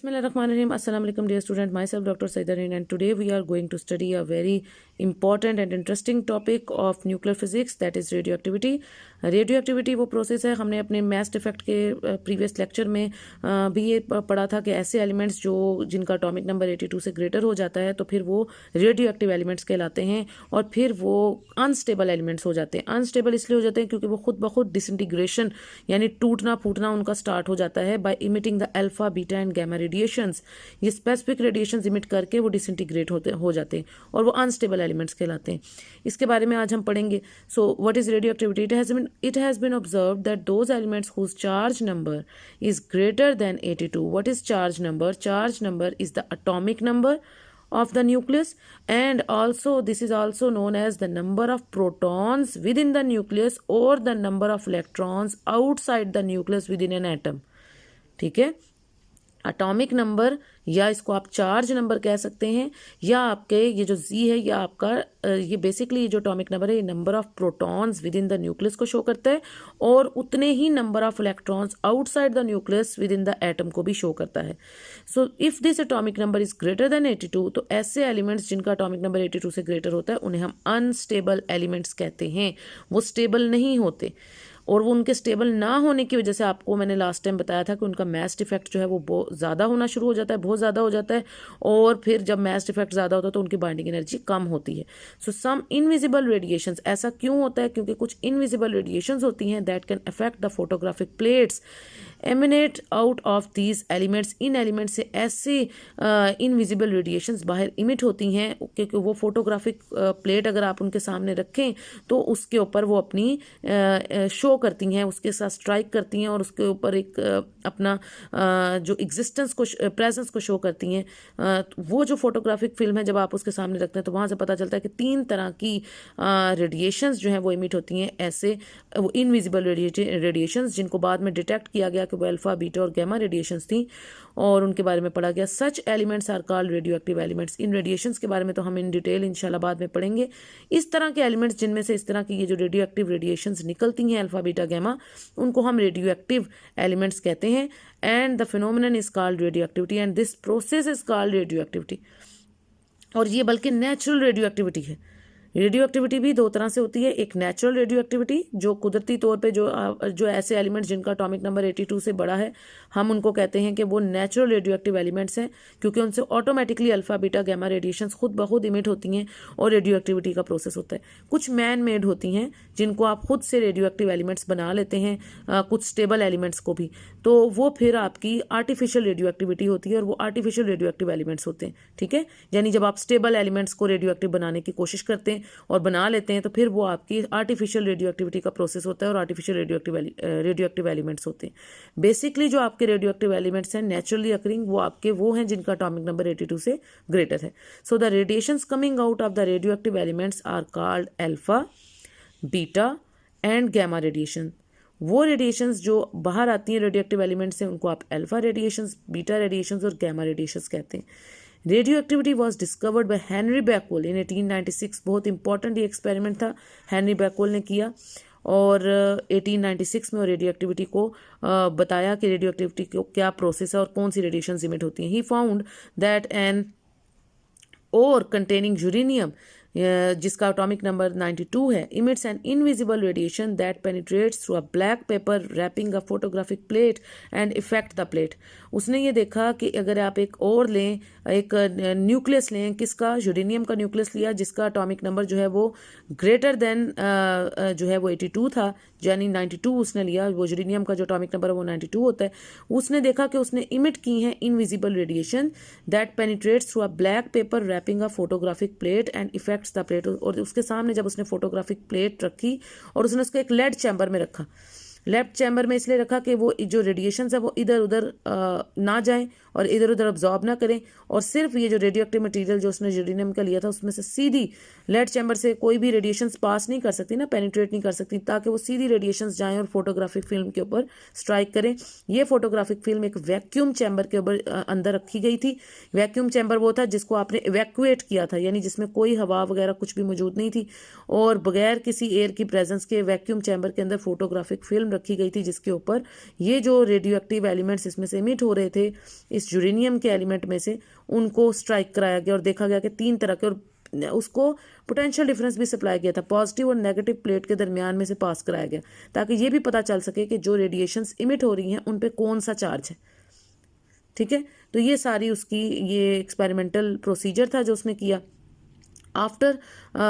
Bismillahirrahmanirrahim. Assalamu alaikum dear student. Myself Dr. Saidarin and today we are going to study a very important and interesting topic of nuclear physics, that is radioactivity. Radioactivity वो process है, हमने अपने math effect के previous lecture में भी ये पढ़ा था कि ऐसे एलिमेंट्स जो जिनका एटॉमिक नंबर 82 से ग्रेटर हो जाता है तो फिर वो रेडियोएक्टिव एलिमेंट्स कहलाते हैं और फिर वो अनस्टेबल एलिमेंट्स हो जाते हैं। अनस्टेबल इसलिए हो जाते हैं क्योंकि वो खुद ब खुद डिसइंटीग्रेशन यानी टूटना फूटना उनका स्टार्ट हो जाता है by emitting the alpha beta and gamma radiations. ये स्पेसिफिक रेडिएशंस इमिट करके वो डिसइंटीग्रेट हो जाते हैं और वो अनस्टेबल एलिमेंट्स कहलाते हैं। इसके बारे में आज हम पढ़ेंगे। So what is radioactivity? It has been observed that those elements whose charge number is greater than 82. What is charge number? Charge number is the atomic number of the nucleus, and also this is also known as the number of protons within the nucleus or the number of electrons outside the nucleus within an atom. ठीक है, atomic number या इसको आप charge number कह सकते हैं, या आपके ये जो जी है या आपका ये बेसिकली ये जो एटॉमिक नंबर है ये number of protons within the nucleus को शो करता है और उतने ही number of electrons outside the nucleus within the atom को भी शो करता है। So if this atomic number is greater than 82 तो ऐसे एलिमेंट्स जिनका एटॉमिक नंबर 82 से ग्रेटर होता है उन्हें हम अनस्टेबल एलिमेंट्स कहते हैं। वो स्टेबल नहीं होते और वो उनके स्टेबल ना होने की वजह से आपको मैंने लास्ट टाइम बताया था कि उनका मैस इफेक्ट जो है वो बहुत ज़्यादा होना शुरू हो जाता है, बहुत ज़्यादा हो जाता है, और फिर जब मैस इफेक्ट ज़्यादा होता है तो उनकी बाइंडिंग एनर्जी कम होती है। सो सम इनविजिबल रेडिएशंस, ऐसा क्यों होता है? क्योंकि कुछ इनविजिबल रेडिएशंस होती हैं that can affect the photographic plates eminent out of these elements. In elements से ऐसे इनविजिबल रेडिएशंस बाहर इमिट होती हैं क्योंकि वो फोटोग्राफिक प्लेट अगर आप उनके सामने रखें तो उसके ऊपर वो अपनी शो करती हैं, उसके साथ स्ट्राइक करती हैं और उसके ऊपर एक अपना जो एग्जिस्टेंस को प्रेजेंस को शो करती हैं। वो जो फोटोग्राफिक फिल्म है जब आप उसके सामने रखते हैं तो वहाँ से पता चलता है कि 3 तरह की रेडिएशंस जो हैं वो इमिट होती हैं, ऐसे वो इनविजिबल रेडिएशंस जिनको बाद में डिटेक्ट किया गया कि वो अल्फा बीटा और गैमा रेडिएशंस थी और उनके बारे में पढ़ा गया। Such elements are called radioactive elements. इन रेडिएशंस के बारे में तो हम इन डिटेल इंशाल्लाह बाद में पढ़ेंगे। इस तरह के एलिमेंट्स जिनमें से इस तरह की ये जो रेडियोएक्टिव रेडिएशंस निकलती हैं अल्फा बीटा गैमा, उनको हम रेडियोएक्टिव एलिमेंट्स कहते हैं। And the phenomenon is called radioactivity and this process is called radioactivity. और ये बल्कि नेचुरल रेडियोएक्टिविटी है। रेडियोएक्टिविटी भी 2 तरह से होती है, एक नेचुरल रेडियोएक्टिविटी जो कुदरती तौर पे जो ऐसे एलिमेंट्स जिनका एटॉमिक नंबर 82 से बड़ा है हम उनको कहते हैं कि वो नेचुरल रेडियोएक्टिव एलिमेंट्स हैं क्योंकि उनसे automatically alpha beta gamma radiations खुद ब खुद इमिट होती हैं और रेडियोएक्टिविटी का प्रोसेस होता है। कुछ मैन मेड होती हैं जिनको आप खुद से रेडियोएक्टिव एलिमेंट्स बना लेते हैं, कुछ स्टेबल एलिमेंट्स को भी, तो वो फिर आपकी आर्टिफिशियल रेडियोएक्टिविटी होती है और वो आर्टिफिशियल रेडियोएक्टिव एलिमेंट्स होते हैं। ठीक है, यानी जब आप स्टेबल एलिमेंट्स को रेडियोएक्टिव बनाने की कोशिश करते हैं और बना लेते हैं तो फिर वो आपकी आर्टिफिशियल रेडियोएक्टिविटी का प्रोसेस होता है और आर्टिफिशियल रेडियोएक्टिव एलिमेंट्स होते हैं। बेसिकली जो आपके रेडियोएक्टिव एलिमेंट्स हैं नेचुरली अकरिंग वो हैं जिनका एटॉमिक नंबर 82 से ग्रेटर है। So the radiations coming out of the radioactive elements are called alpha beta and gamma radiation. वो रेडिएशंस जो बाहर आती हैं रेडियोएक्टिव एलिमेंट्स से उनको आप अल्फा रेडिएशंस, बीटा रेडिएशंस और गैमा रेडिएशंस कहते हैं। Radioactivity was discovered by Henry Becquerel in 1896। बहुत इंपॉर्टेंट ये एक्सपेरिमेंट था, हेनरी बैकवेल ने किया और 1896 में रेडियोएक्टिविटी को बताया कि रेडियोएक्टिविटी को क्या प्रोसेस है और कौन सी रेडिएशंस इमिट होती हैं। He found that an ore containing uranium जिसका एटॉमिक नंबर 92 है emits an invisible radiation that penetrates through a black paper wrapping a photographic plate and effect the plate. उसने ये देखा कि अगर आप एक और लें, एक न्यूक्लियस लें, किसका, यूरेनियम का न्यूक्लियस लिया जिसका एटॉमिक नंबर जो है वो ग्रेटर देन जो है वो 82 था, यानी 92 उसने लिया, वो यूरेनियम का जो एटॉमिक नंबर है वो 92 होता है। उसने देखा कि उसने इमिट की हैं invisible radiation that penetrates through a black paper wrapping a photographic plate and effect the plate. और उसके सामने जब उसने फोटोग्राफिक प्लेट रखी और उसने उसको एक लेड चैम्बर में रखा, लेफ्ट चैम्बर में इसलिए रखा कि वो जो रेडिएशंस है वो इधर उधर ना जाएं और इधर उधर अब्जॉर्ब ना करें और सिर्फ ये जो रेडियोएक्टिव मटेरियल जो उसने यूरेनियम का लिया था उसमें से सीधी लेड चैम्बर से कोई भी रेडिएशंस पास नहीं कर सकती ना, पेनिट्रेट नहीं कर सकती, ताकि वो सीधी रेडिएशंस जाएं और फोटोग्राफिक फिल्म के ऊपर स्ट्राइक करें। ये फोटोग्राफिक फिल्म एक वैक्यूम चैम्बर के ऊपर अंदर रखी गई थी। वैक्यूम चैम्बर वो था जिसको आपने इवैक्यूएट किया था, यानी जिसमें कोई हवा वगैरह कुछ भी मौजूद नहीं थी और बगैर किसी एयर की प्रेजेंस के वैक्यूम चैम्बर के अंदर फोटोग्राफिक फिल्म रखी गई थी जिसके ऊपर ये जो रेडियो एक्टिव एलिमेंट्स इसमें से इमिट हो रहे थे इस यूरेनियम के एलिमेंट में से, उनको स्ट्राइक कराया गया और देखा गया कि 3 तरह के, और उसको पोटेंशियल डिफरेंस भी सप्लाई किया था, पॉजिटिव और नेगेटिव प्लेट के दरमियान में से पास कराया गया ताकि ये भी पता चल सके कि जो रेडिएशंस इमिट हो रही हैं उन पे कौन सा चार्ज है। ठीक है, तो ये सारी उसकी ये एक्सपेरिमेंटल प्रोसीजर था जो उसने किया। After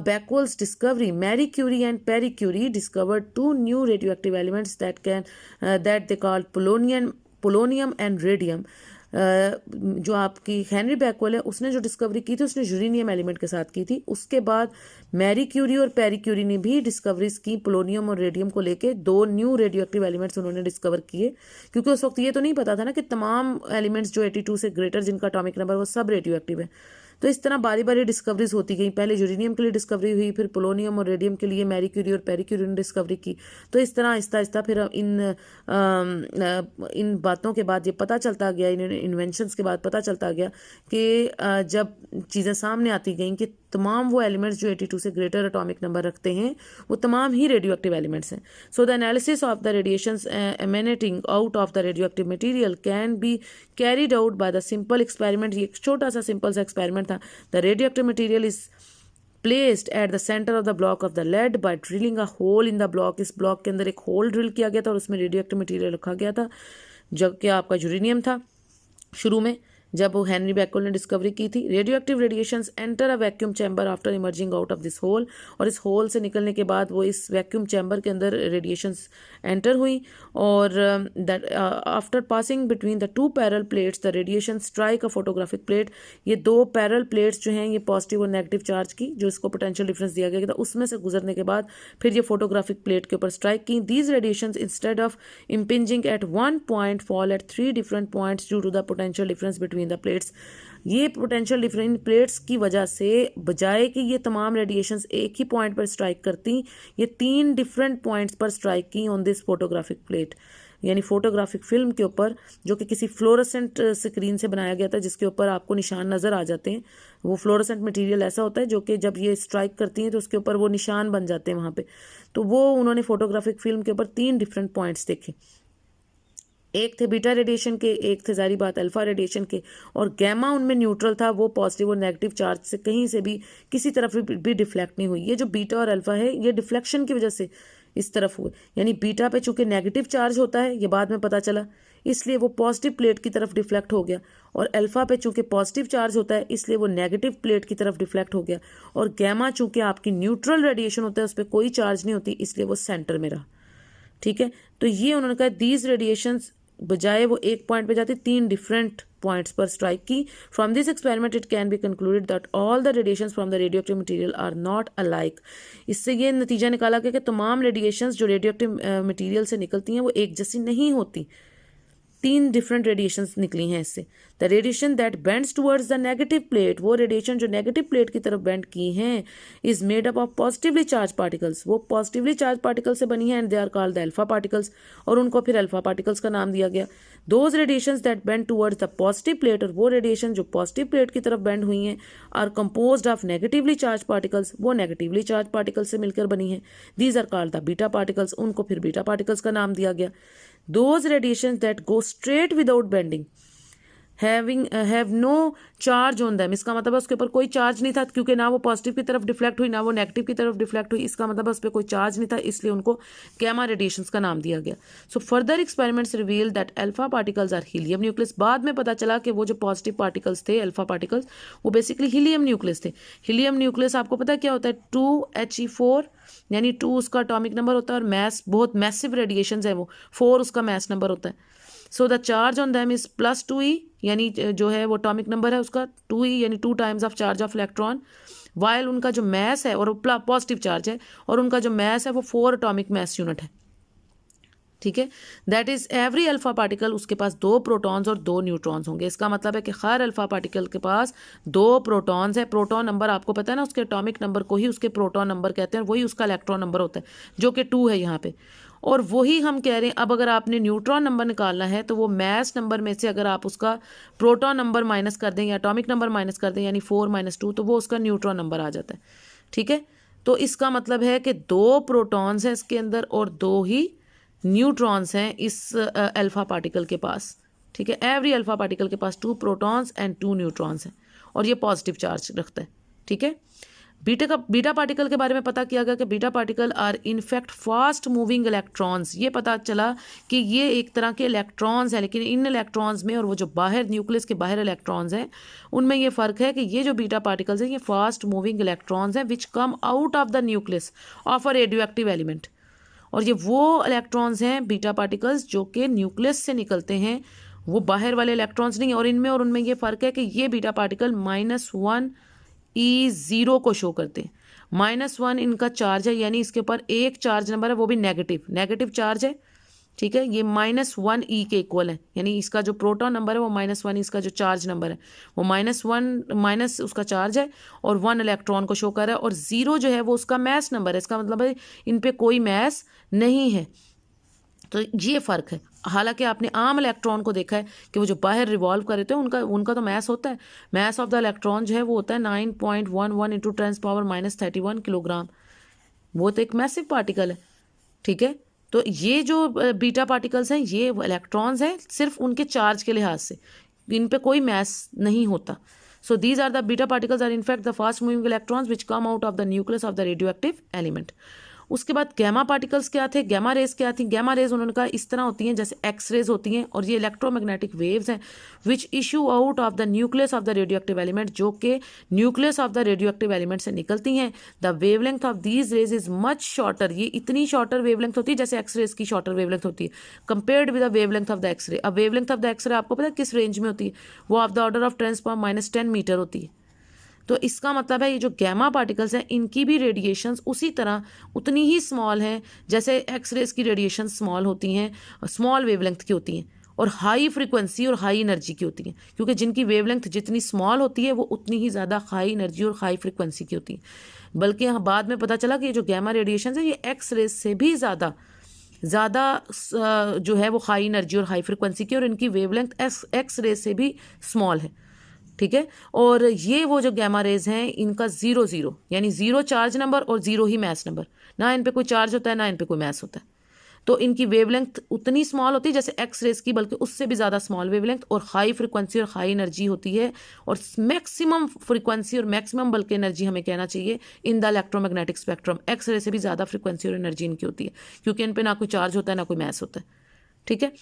Becquerel's discovery, Marie Curie and Pierre Curie discovered 2 new radioactive elements that they called polonium and radium. जो आपकी हेनरी बैकवेल है उसने जो डिस्कवरी की थी उसने यूरेनियम एलिमेंट के साथ की थी। उसके बाद मैरी क्यूरी और पेरी क्यूरी ने भी डिस्कवरीज की पोलोनियम और रेडियम को लेके 2 न्यू रेडियो एक्टिव एलिमेंट्स उन्होंने डिस्कवर किए, क्योंकि उस वक्त ये तो नहीं पता था ना कि तमाम एलिमेंट्स जो 82 से ग्रेटर जिनका एटॉमिक नंबर वो सब रेडियो एक्टिव है। तो इस तरह बारी बारी डिस्कवरीज होती गई, पहले यूरेनियम के लिए डिस्कवरी हुई, फिर पोलोनियम और रेडियम के लिए मैरी क्यूरी और पेरी क्यूरी ने डिस्कवरी की। तो इस तरह आहिस्ता आहिस्ता फिर इन बातों के बाद ये पता चलता गया, इन इन्वेंशंस के बाद पता चलता गया कि जब चीज़ें सामने आती गई कि तमाम वो एलिमेंट्स जो 82 से ग्रेटर एटॉमिक नंबर रखते हैं वो तमाम ही रेडियो एक्टिव एलिमेंट्स हैं। So the analysis of the radiations emanating out of the radioactive material can be carried out by the simple experiment. ये एक छोटा सा सिंपल सा एक्सपेरिमेंट था। The radioactive material is placed at the center of the block of the lead by drilling a hole in the block। इस block के अंदर एक होल ड्रिल किया गया था और उसमें रेडियो एक्टिव मटीरियल रखा गया था, जबकि आपका यूरेनियम था शुरू में जब वो हेनरी बैकवेल ने डिस्कवरी की थी। Radioactive radiations enter a vacuum chamber after emerging out of this hole, और इस होल से निकलने के बाद वो इस वैक्यूम चैम्बर के अंदर रेडिएशंस एंटर हुई, और that after passing between the 2 parallel plates the radiation strike a photographic plate. ये 2 पैरेलल प्लेट्स जो हैं ये पॉजिटिव और नेगेटिव चार्ज की, जो इसको पोटेंशियल डिफरेंस दिया गया था, उसमें से गुजरने के बाद फिर ये फोटोग्राफिक प्लेट के ऊपर स्ट्राइक की। These radiations instead of impinging at 1 point fall at 3 different points due to the potential difference between the plates. ये पोटेंशियल डिफरेंस प्लेट्स की वजह से बजाय कि ये तमाम रेडिएशंस एक ही पॉइंट पर स्ट्राइक करती, ये 3 डिफरेंट पॉइंट्स पर स्ट्राइक की ऑन दिस फोटोग्राफिक प्लेट, यानी फोटोग्राफिक फिल्म के ऊपर, जो कि किसी फ्लोरोसेंट स्क्रीन से बनाया गया था जिसके ऊपर आपको निशान नज़र आ जाते हैं। वो फ्लोरोसेंट मटेरियल ऐसा होता है जो कि जब ये स्ट्राइक करती हैं तो उसके ऊपर वो निशान बन जाते हैं वहाँ पे। तो वो उन्होंने फोटोग्राफिक फिल्म के ऊपर 3 डिफरेंट पॉइंट्स देखे, एक थे बीटा रेडिएशन के, एक थे जारी बात अल्फा रेडिएशन के, और गैमा उनमें न्यूट्रल था, वो पॉजिटिव और नेगेटिव चार्ज से कहीं से भी किसी तरफ भी डिफ्लेक्ट नहीं हुई। ये जो बीटा और अल्फा है ये डिफ्लेक्शन की वजह से इस तरफ हुए, यानी बीटा पे चूंकि नेगेटिव चार्ज होता है, ये बाद में पता चला, इसलिए वो पॉजिटिव प्लेट की तरफ डिफ्लेक्ट हो गया, और अल्फा पे चूंकि पॉजिटिव चार्ज होता है इसलिए वो नेगेटिव प्लेट की तरफ डिफ्लेक्ट हो गया, और गैमा चूंकि आपकी न्यूट्रल रेडिएशन होता है उस पर कोई चार्ज नहीं होती इसलिए वो सेंटर में रहा। ठीक है, तो ये उन्होंने कहा दीज रेडिएशंस बजाय वो एक पॉइंट पे जाती 3 डिफरेंट पॉइंट्स पर स्ट्राइक की। From this experiment it can be concluded that all the radiations from the radioactive material are not alike. इससे ये नतीजा निकाला गया कि तमाम रेडिएशंस जो रेडियो एक्टिव मटीरियल से निकलती हैं वो एक जैसी नहीं होती, 3 डिफरेंट रेडिएशंस निकली हैं इससे। The radiation that bends towards the negative plate, वो रेडिएशन जो नेगेटिव प्लेट की तरफ बेंड की हैं, is made up of positively charge particles, वो पॉजिटिवली चार्ज पार्टिकल से बनी है, and they are called the alpha particles, और उनको फिर अल्फा पार्टिकल्स का नाम दिया गया। Those radiations that bend towards the positive plate, और वो रेडिएशन जो पॉजिटिव प्लेट की तरफ बेंड हुई हैं, are composed of negatively charge particles, वो नेगेटिवली चार्ज पार्टिकल्स से मिलकर बनी है। These are called the beta particles, उनको फिर बीटा पार्टिकल्स का नाम दिया गया। Those radiations that go straight without bending have no charge on them, इसका मतलब है उसके ऊपर कोई चार्ज नहीं था, क्योंकि ना वो पॉजिटिव की तरफ डिफ्लेक्ट हुई ना वो नेगेटिव की तरफ डिफ्लेक्ट हुई, इसका मतलब है उस पर कोई चार्ज नहीं था, इसलिए उनको गैमा रेडिएशंस का नाम दिया गया। So further experiments reveal that alpha particles are helium nucleus. बाद में पता चला कि वो जो पॉजिटिव पार्टिकल्स थे अल्फा पार्टिकल्स वो बेसिकली हीलियम न्यूक्लियस थे। हीलियम न्यूक्लियस आपको पता क्या होता है, 2He4, यानी 2 उसका एटॉमिक नंबर होता है, और मैस बहुत मैसिव रेडिएशंस है वो, 4 उसका मैस नंबर होता है। So the charge on them is +2E, यानी जो है वो एटॉमिक नंबर है उसका 2E, यानी 2 times of charge of electron, while उनका जो मैस है, और वो पॉजिटिव चार्ज है, और उनका जो मैस है वो 4 एटॉमिक मैस यूनिट है। ठीक है, that is every alpha particle, उसके पास 2 प्रोटॉन्स और 2 न्यूट्रॉन्स होंगे। इसका मतलब है कि हर अल्फा पार्टिकल के पास 2 प्रोटॉन्स है। प्रोटॉन नंबर आपको पता है ना, उसके एटॉमिक नंबर को ही उसके प्रोटॉन नंबर कहते हैं, वही उसका इलेक्ट्रॉन नंबर होता है जो कि 2 है यहाँ पे, और वही हम कह रहे हैं। अब अगर आपने न्यूट्रॉन नंबर निकालना है तो वो मैस नंबर में से अगर आप उसका प्रोटॉन नंबर माइनस कर दें या एटॉमिक नंबर माइनस कर दें, यानी 4 - 2, तो वो उसका न्यूट्रॉन नंबर आ जाता है। ठीक है, तो इसका मतलब है कि 2 प्रोटॉन्स हैं इसके अंदर और 2 ही न्यूट्रॉन्स हैं इस अल्फा पार्टिकल के पास, ठीक है। एवरी अल्फा पार्टिकल के पास 2 प्रोटॉन्स एंड 2 न्यूट्रॉन्स हैं और ये पॉजिटिव चार्ज रखता है, ठीक है। बीटा पार्टिकल के बारे में पता किया गया कि beta particle are in fact fast moving electrons. ये पता चला कि ये एक तरह के इलेक्ट्रॉन्स हैं, लेकिन इन इलेक्ट्रॉन्स में और वो जो बाहर न्यूक्लियस के बाहर इलेक्ट्रॉन्स हैं उनमें ये फ़र्क है कि ये जो बीटा पार्टिकल्स हैं ये फास्ट मूविंग इलेक्ट्रॉन्स हैं which come out of the nucleus of a radioactive element. और ये वो इलेक्ट्रॉन्स हैं बीटा पार्टिकल्स जो कि न्यूक्लियस से निकलते हैं, वो बाहर वाले इलेक्ट्रॉन्स नहीं। और इनमें और उनमें ये फ़र्क है कि ये बीटा पार्टिकल -1 E0 को शो करते हैं। -1 इनका चार्ज है, यानी इसके ऊपर एक चार्ज नंबर है वो भी नेगेटिव चार्ज है, ठीक है। ये -1 E के इक्वल है, यानी इसका जो प्रोटॉन नंबर है वो -1, इसका जो चार्ज नंबर है वो -1 माइनस उसका चार्ज है और 1 इलेक्ट्रॉन को शो कर रहा है। और 0 जो है वो उसका मैस नंबर है, इसका मतलब है इन पे कोई मैस नहीं है। तो ये फ़र्क है। हालांकि आपने आम इलेक्ट्रॉन को देखा है कि वो जो बाहर रिवॉल्व कर रहे थे उनका तो मैस होता है। मैस ऑफ द इलेक्ट्रॉन जो है वो होता है 9.11 × 10⁻³ किलोग्राम। वो तो एक मैसिव पार्टिकल है, ठीक है। तो ये जो बीटा पार्टिकल्स हैं ये इलेक्ट्रॉन्स हैं सिर्फ उनके चार्ज के लिहाज से, इन पे कोई मैस नहीं होता। So these are the beta particles are in fact the fast moving electrons which come out of the nucleus of the radioactive element. उसके बाद गैमा पार्टिकल्स क्या थे, गैमा रेज क्या थी। गैमा रेज उन्होंने कहा इस तरह होती हैं जैसे एक्स रेज होती हैं, और ये इलेक्ट्रोमैग्नेटिक वेव्स हैं which issue out of the nucleus of the radioactive element, जो कि nucleus of the radioactive element से निकलती हैं। The wavelength of these rays is much shorter, ये इतनी शॉर्टर वेवलेंथ होती है जैसे एक्स रेज की शॉर्टर वेवलेंथ होती है compared with the wavelength of the X ray. अब वेवलेंथ ऑफ द एक्स रे आपको पता है किस रेंज में होती है, वो of the order of 10⁻10 metre होती है। तो इसका मतलब है ये जो गैमा पार्टिकल्स हैं इनकी भी रेडिएशंस उसी तरह उतनी ही स्मॉल हैं जैसे एक्स रेज की रेडिएशन स्मॉल होती हैं, स्मॉल वेवलेंथ की होती हैं, और हाई फ्रिक्वेंसी और हाई एनर्जी की होती हैं, क्योंकि जिनकी वेवलेंथ जितनी स्मॉल होती है वो उतनी ही ज़्यादा हाई एनर्जी और हाई फ्रिक्वेंसी की होती है। बल्कि यहाँ बाद में पता चला कि ये जो गैमा रेडिएशन है ये एक्स रेज से भी ज़्यादा जो है वो हाई एनर्जी और हाई फ्रिक्वेंसी की, और इनकी वेवलेंथ एक्स रेज से भी स्मॉल है, ठीक है। और ये वो जो गैमा रेज हैं इनका 0 यानी 0 चार्ज नंबर और 0 ही मैस नंबर, ना इन पे कोई चार्ज होता है ना इन पे कोई मैस होता है। तो इनकी वेवलेंथ उतनी स्मॉल होती है जैसे एक्स रेज की, बल्कि उससे भी ज़्यादा स्मॉल वेवलेंथ, और हाई फ्रिक्वेंसी और हाई एनर्जी होती है, और मैक्सिमम फ्रिक्वेंसी और मैक्सिमम बल्कि एनर्जी हमें कहना चाहिए in the electromagnetic spectrum. X ray से भी ज़्यादा फ्रिक्वेंसी और एनर्जी इनकी होती है, क्योंकि इन पर ना कोई चार्ज होता है ना कोई मैस होता है, ठीक है।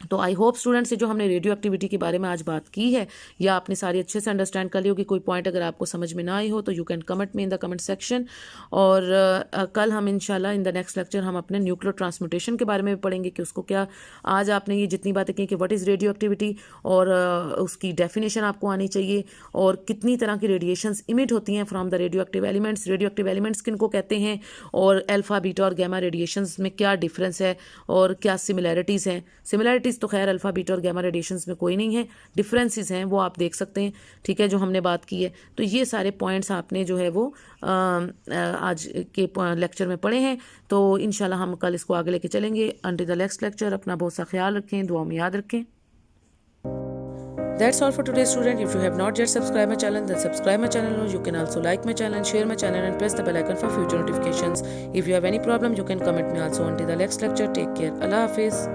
तो आई होप स्टूडेंट्स से जो हमने रेडियो एक्टिविटी के बारे में आज बात की है या आपने सारी अच्छे से अंडरस्टैंड कर ली होगी। कोई पॉइंट अगर आपको समझ में ना आई हो तो यू कैन कमेंट में इन द कमेंट सेक्शन। और कल हम इंशाल्लाह इन द नेक्स्ट लेक्चर हम अपने न्यूक्लियर ट्रांसम्यूटेशन के बारे में भी पढ़ेंगे कि उसको क्या, आज आपने ये जितनी बातें की कि व्हाट इज़ रेडियो एक्टिविटी और उसकी डेफिनेशन आपको आनी चाहिए, और कितनी तरह की रेडिएशंस इमिट होती हैं from the radioactive elements, radio active elements किनको कहते हैं, और अल्फा बीटा और गैमा रेडिएशंस में क्या डिफरेंस है और क्या सिमिलैरिटीज़ हैं। सिमिलैरिटीज़ तो खैर अल्फा बीटा और गैमा रेडिएशंस में कोई नहीं है, डिफरेंसेस हैं वो आप देख सकते हैं, ठीक है, जो हमने बात की है। तो ये सारे पॉइंट्स आपने जो है वो आज के लेक्चर में पढ़े हैं। तो इंशाल्लाह हम कल इसको आगे लेके चलेंगे। अंटिल द नेक्स्ट लेक्चर अपना बहुत सा ख्याल रखें, दुआ में याद रखें। That's all for today, student. If you have not yet subscribed my channel, then subscribe my channel. You can also like my channel, share my channel, and press the bell icon for future notifications. If you have any problem, you can comment me also. Until the next lecture, take care. Allah Hafiz.